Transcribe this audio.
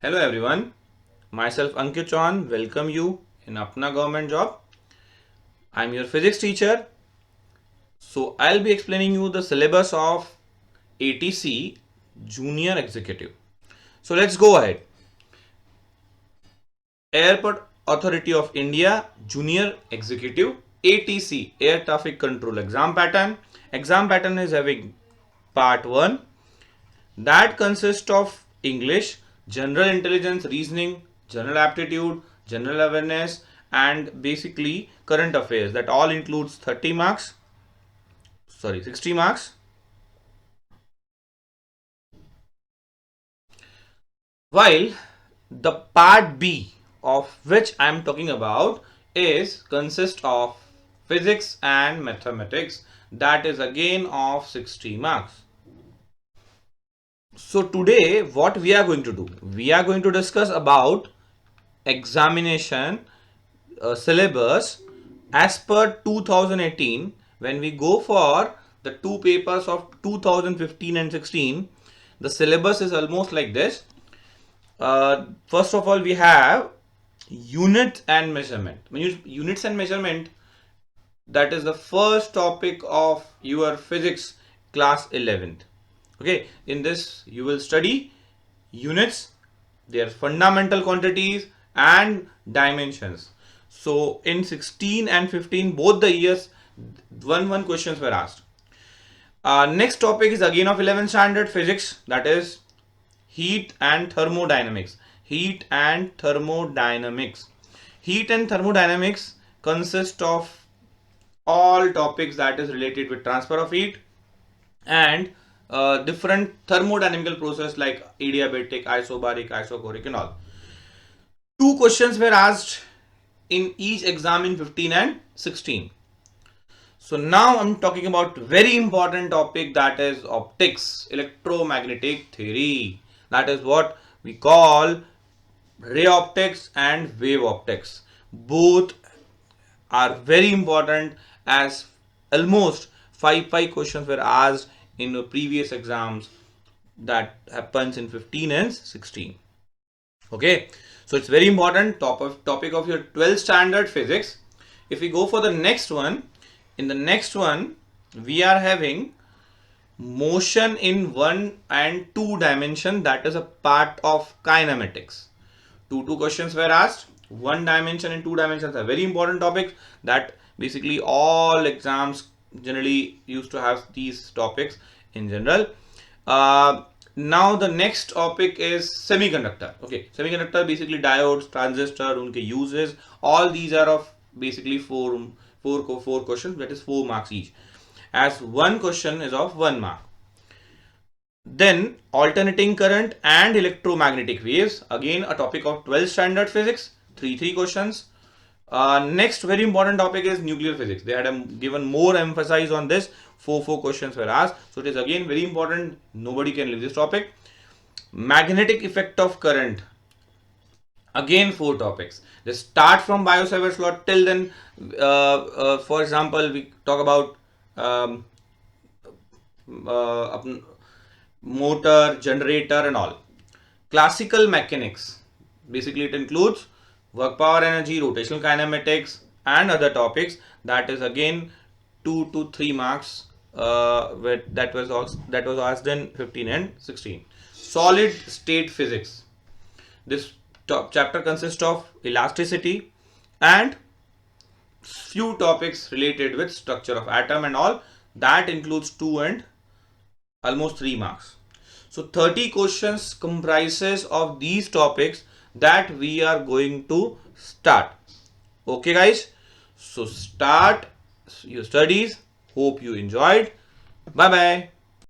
Hello everyone, myself Ankit Chauhan, welcome you in Apna Government Job. I'm your physics teacher. So I'll be explaining you the syllabus of ATC Junior Executive. So let's go ahead. Airport Authority of India Junior Executive ATC Air Traffic Control Exam Pattern. Exam pattern is having part 1 that consists of English, general intelligence, reasoning, general aptitude, general awareness, and basically current affairs. That all includes 30 marks, 60 marks. While the part B of which I am talking about is consist of physics and mathematics, that is again of 60 marks. So today what we are going to do, we are going to discuss about examination syllabus as per 2018. When we go for the two papers of 2015 and 16, the syllabus is almost like this. First of all, we have unit and measurement. When you units and measurement, that is the first topic of your physics class 11th. Okay, in this you will study units, their fundamental quantities and dimensions. So in 16 and 15 both the years one questions were asked. Next topic is again of 11th standard physics, that is heat and thermodynamics. Heat and thermodynamics. Heat and thermodynamics consist of all topics that is related with transfer of heat and different thermodynamical process like adiabatic, isobaric, isochoric and all. Two questions were asked in each exam in 15 and 16. So now I'm talking about very important topic, that is optics, electromagnetic theory. That is what we call ray optics and wave optics. Both are very important, as almost five questions were asked in the previous exams that happens in 15 and 16. Okay, so it's very important topic of your 12th standard physics. If we go for the next one, in the next one we are having motion in 1 and 2 dimension, that is a part of kinematics. Two questions were asked. 1 dimension and 2 dimensions are very important topics that basically all exams generally used to have these topics in general. Now the next topic is semiconductor. Okay, semiconductor basically diodes, transistor, unke uses. All these are of basically four questions, that is 4 marks each, as one question is of 1 mark. Then alternating current and electromagnetic waves, again a topic of 12th standard physics, three questions. Next very important topic is nuclear physics. They had given more emphasis on this. Four questions were asked, so it is again very important, nobody can leave this topic. Magnetic effect of current, again 4 topics. They start from Biot-Savart's law till then. For example, we talk about motor, generator and all. Classical mechanics, basically it includes work power energy, rotational kinematics and other topics. That is again 2 to 3 marks. That was asked in 15 and 16. Solid state physics. This chapter consists of elasticity and few topics related with structure of atom and all. That includes 2 and almost 3 marks. So 30 questions comprises of these topics that we are going to start. Okay guys, so start your studies. Hope you enjoyed. Bye bye.